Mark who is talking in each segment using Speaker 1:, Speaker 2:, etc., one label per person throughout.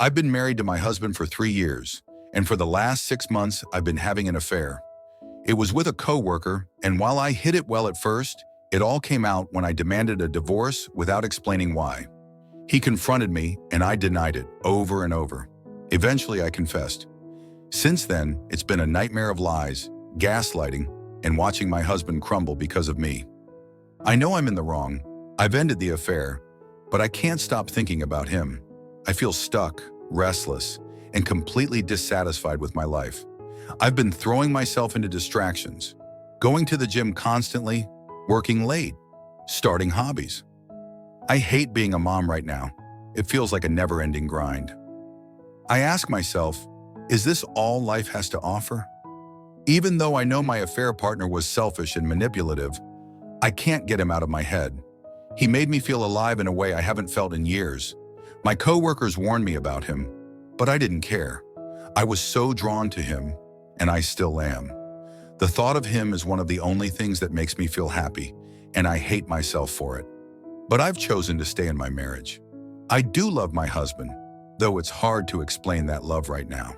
Speaker 1: I've been married to my husband for 3 years, and for the last 6 months, I've been having an affair. It was with a coworker, and while I hid it well at first, it all came out when I demanded a divorce without explaining why. He confronted me, and I denied it over and over. Eventually, I confessed. Since then, it's been a nightmare of lies, gaslighting, and watching my husband crumble because of me. I know I'm in the wrong. I've ended the affair, but I can't stop thinking about him. I feel stuck, restless, and completely dissatisfied with my life. I've been throwing myself into distractions, going to the gym constantly, working late, starting hobbies. I hate being a mom right now. It feels like a never-ending grind. I ask myself, is this all life has to offer? Even though I know my affair partner was selfish and manipulative, I can't get him out of my head. He made me feel alive in a way I haven't felt in years. My coworkers warned me about him, but I didn't care. I was so drawn to him, and I still am. The thought of him is one of the only things that makes me feel happy, and I hate myself for it. But I've chosen to stay in my marriage. I do love my husband, though it's hard to explain that love right now.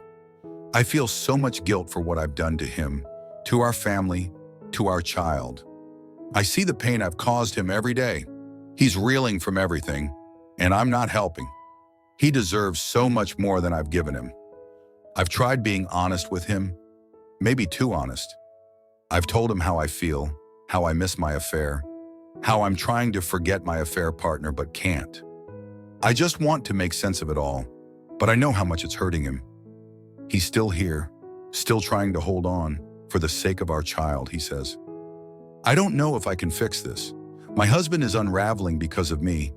Speaker 1: I feel so much guilt for what I've done to him, to our family, to our child. I see the pain I've caused him every day. He's reeling from everything, and I'm not helping. He deserves so much more than I've given him. I've tried being honest with him, maybe too honest. I've told him how I feel, how I miss my affair, how I'm trying to forget my affair partner but can't. I just want to make sense of it all, but I know how much it's hurting him. He's still here, still trying to hold on, for the sake of our child, he says. I don't know if I can fix this. My husband is unraveling because of me,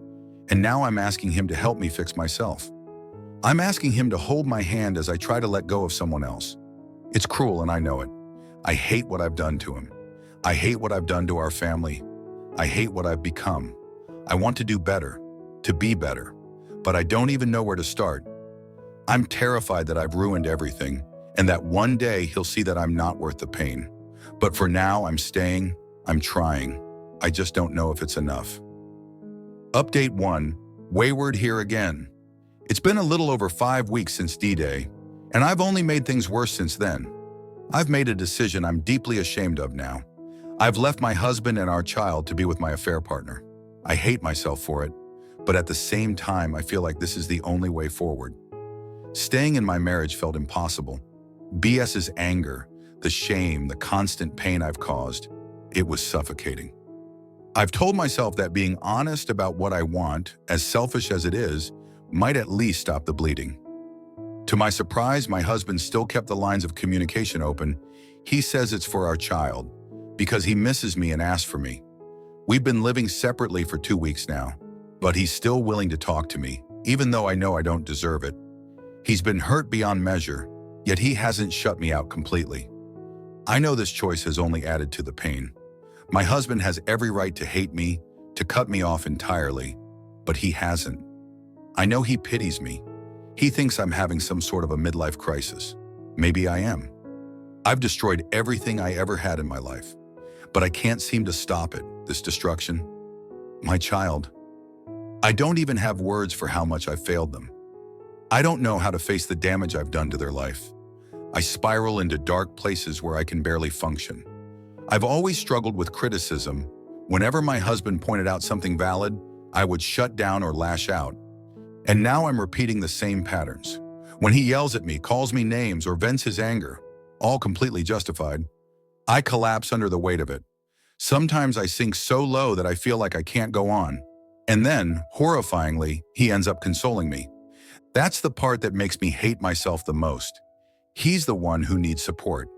Speaker 1: and now I'm asking him to help me fix myself. I'm asking him to hold my hand as I try to let go of someone else. It's cruel and I know it. I hate what I've done to him. I hate what I've done to our family. I hate what I've become. I want to do better, to be better, but I don't even know where to start. I'm terrified that I've ruined everything and that one day he'll see that I'm not worth the pain. But for now, I'm staying, I'm trying. I just don't know if it's enough. Update 1, Wayward here again. It's been a little over 5 weeks since D-Day, and I've only made things worse since then. I've made a decision I'm deeply ashamed of now. I've left my husband and our child to be with my affair partner. I hate myself for it, but at the same time, I feel like this is the only way forward. Staying in my marriage felt impossible. BS's anger, the shame, the constant pain I've caused, it was suffocating. I've told myself that being honest about what I want, as selfish as it is, might at least stop the bleeding. To my surprise, my husband still kept the lines of communication open. He says it's for our child, because he misses me and asks for me. We've been living separately for 2 weeks now, but he's still willing to talk to me, even though I know I don't deserve it. He's been hurt beyond measure, yet he hasn't shut me out completely. I know this choice has only added to the pain. My husband has every right to hate me, to cut me off entirely, but he hasn't. I know he pities me. He thinks I'm having some sort of a midlife crisis. Maybe I am. I've destroyed everything I ever had in my life, but I can't seem to stop it, this destruction. My child. I don't even have words for how much I've failed them. I don't know how to face the damage I've done to their life. I spiral into dark places where I can barely function. I've always struggled with criticism. Whenever my husband pointed out something valid, I would shut down or lash out. And now I'm repeating the same patterns. When he yells at me, calls me names, or vents his anger, all completely justified, I collapse under the weight of it. Sometimes I sink so low that I feel like I can't go on. And then, horrifyingly, he ends up consoling me. That's the part that makes me hate myself the most. He's the one who needs support.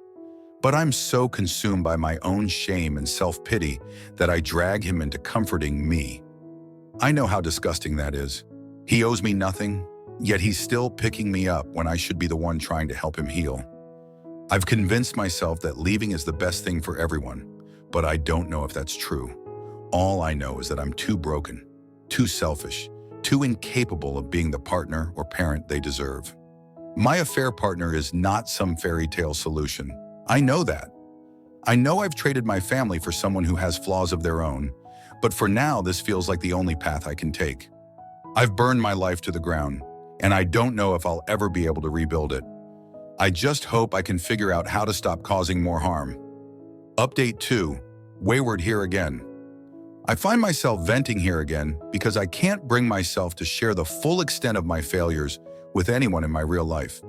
Speaker 1: But I'm so consumed by my own shame and self-pity that I drag him into comforting me. I know how disgusting that is. He owes me nothing, yet he's still picking me up when I should be the one trying to help him heal. I've convinced myself that leaving is the best thing for everyone, but I don't know if that's true. All I know is that I'm too broken, too selfish, too incapable of being the partner or parent they deserve. My affair partner is not some fairy tale solution. I know that. I know I've traded my family for someone who has flaws of their own, but for now this feels like the only path I can take. I've burned my life to the ground. and I don't know if I'll ever be able to rebuild it. I just hope I can figure out how to stop causing more harm. Update 2. Wayward here again. I find myself venting here again because I can't bring myself to share the full extent of my failures with anyone in my real life.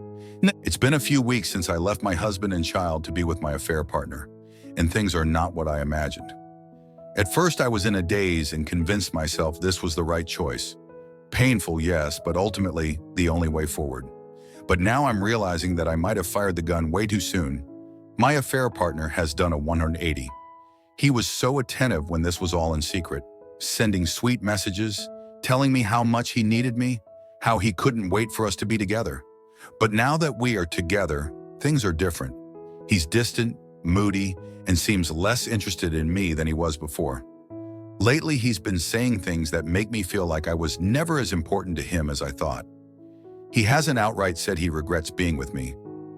Speaker 1: It's been a few weeks since I left my husband and child to be with my affair partner, and things are not what I imagined. At first, I was in a daze and convinced myself this was the right choice. Painful, yes, but ultimately the only way forward. But now I'm realizing that I might have fired the gun way too soon. My affair partner has done a 180. He was so attentive when this was all in secret, sending sweet messages, telling me how much he needed me, how he couldn't wait for us to be together. But now that we are together, things are different. He's distant, moody, and seems less interested in me than he was before. Lately, he's been saying things that make me feel like I was never as important to him as I thought. He hasn't outright said he regrets being with me,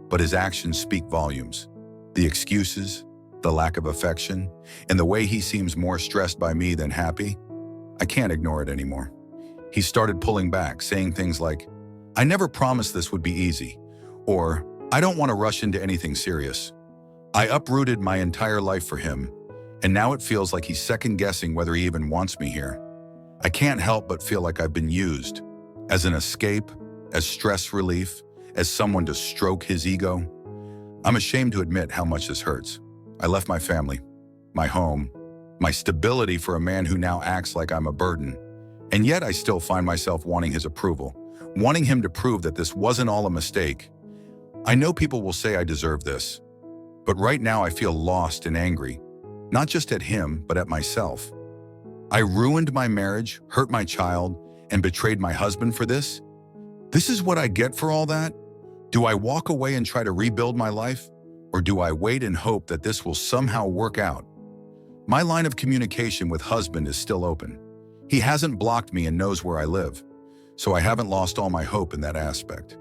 Speaker 1: but his actions speak volumes. The excuses, the lack of affection, and the way he seems more stressed by me than happy, I can't ignore it anymore. He started pulling back, saying things like, "I never promised this would be easy," or "I don't want to rush into anything serious." I uprooted my entire life for him, and now it feels like he's second-guessing whether he even wants me here. I can't help but feel like I've been used, as an escape, as stress relief, as someone to stroke his ego. I'm ashamed to admit how much this hurts. I left my family, my home, my stability for a man who now acts like I'm a burden. And yet I still find myself wanting his approval, wanting him to prove that this wasn't all a mistake. I know people will say I deserve this, but right now I feel lost and angry, not just at him, but at myself. I ruined my marriage, hurt my child, and betrayed my husband for this? This is what I get for all that? Do I walk away and try to rebuild my life? Or do I wait and hope that this will somehow work out? My line of communication with husband is still open. He hasn't blocked me and knows where I live, so I haven't lost all my hope in that aspect.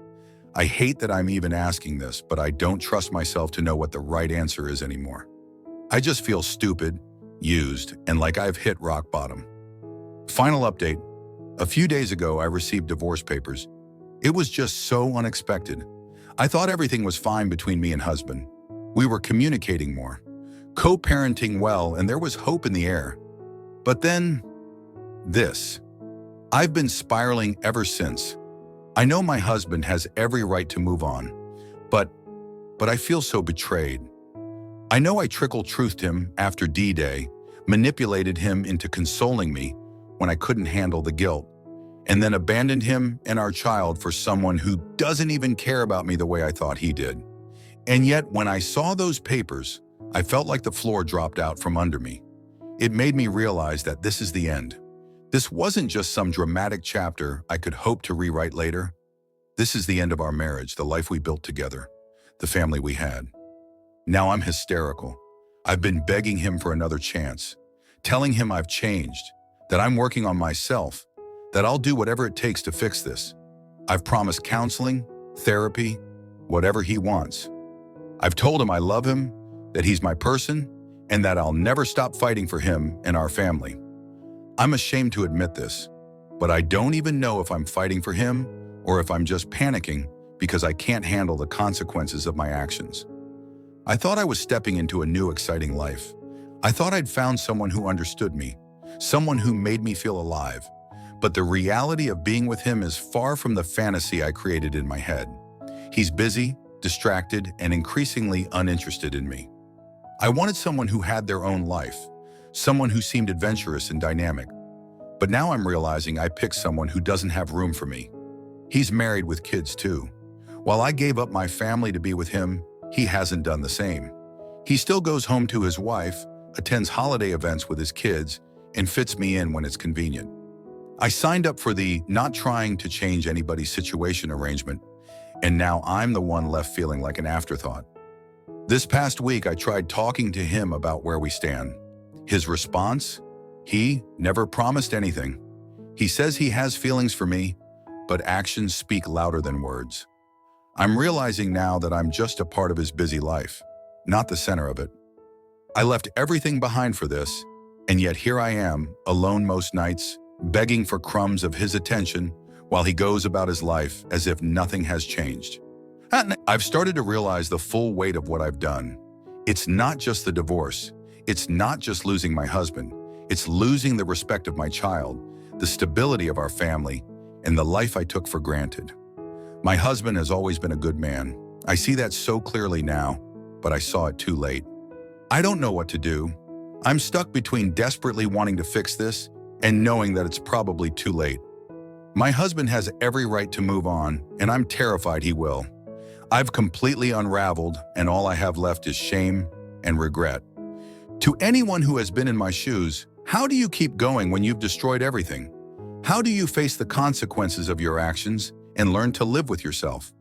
Speaker 1: I hate that I'm even asking this, but I don't trust myself to know what the right answer is anymore. I just feel stupid, used, and like I've hit rock bottom. Final update. A few days ago, I received divorce papers. It was just so unexpected. I thought everything was fine between me and husband. We were communicating more, co-parenting well, and there was hope in the air. But then, this. I've been spiraling ever since. I know my husband has every right to move on, but I feel so betrayed. I know I trickle-truthed him after D-Day, manipulated him into consoling me when I couldn't handle the guilt, and then abandoned him and our child for someone who doesn't even care about me the way I thought he did. And yet, when I saw those papers, I felt like the floor dropped out from under me. It made me realize that this is the end. This wasn't just some dramatic chapter I could hope to rewrite later. This is the end of our marriage, the life we built together, the family we had. Now I'm hysterical. I've been begging him for another chance, telling him I've changed, that I'm working on myself, that I'll do whatever it takes to fix this. I've promised counseling, therapy, whatever he wants. I've told him I love him, that he's my person, and that I'll never stop fighting for him and our family. I'm ashamed to admit this, but I don't even know if I'm fighting for him or if I'm just panicking because I can't handle the consequences of my actions. I thought I was stepping into a new exciting life. I thought I'd found someone who understood me, someone who made me feel alive. But the reality of being with him is far from the fantasy I created in my head. He's busy, distracted, and increasingly uninterested in me. I wanted someone who had their own life, someone who seemed adventurous and dynamic. But now I'm realizing I picked someone who doesn't have room for me. He's married with kids too. While I gave up my family to be with him, he hasn't done the same. He still goes home to his wife, attends holiday events with his kids, and fits me in when it's convenient. I signed up for the not trying to change anybody's situation arrangement, and now I'm the one left feeling like an afterthought. This past week, I tried talking to him about where we stand. His response? He never promised anything. He says he has feelings for me, but actions speak louder than words. I'm realizing now that I'm just a part of his busy life, not the center of it. I left everything behind for this, and yet here I am, alone most nights, begging for crumbs of his attention, while he goes about his life as if nothing has changed. And I've started to realize the full weight of what I've done. It's not just the divorce. It's not just losing my husband. It's losing the respect of my child, the stability of our family, and the life I took for granted. My husband has always been a good man. I see that so clearly now, but I saw it too late. I don't know what to do. I'm stuck between desperately wanting to fix this and knowing that it's probably too late. My husband has every right to move on, and I'm terrified he will. I've completely unraveled, and all I have left is shame and regret. To anyone who has been in my shoes, how do you keep going when you've destroyed everything? How do you face the consequences of your actions and learn to live with yourself?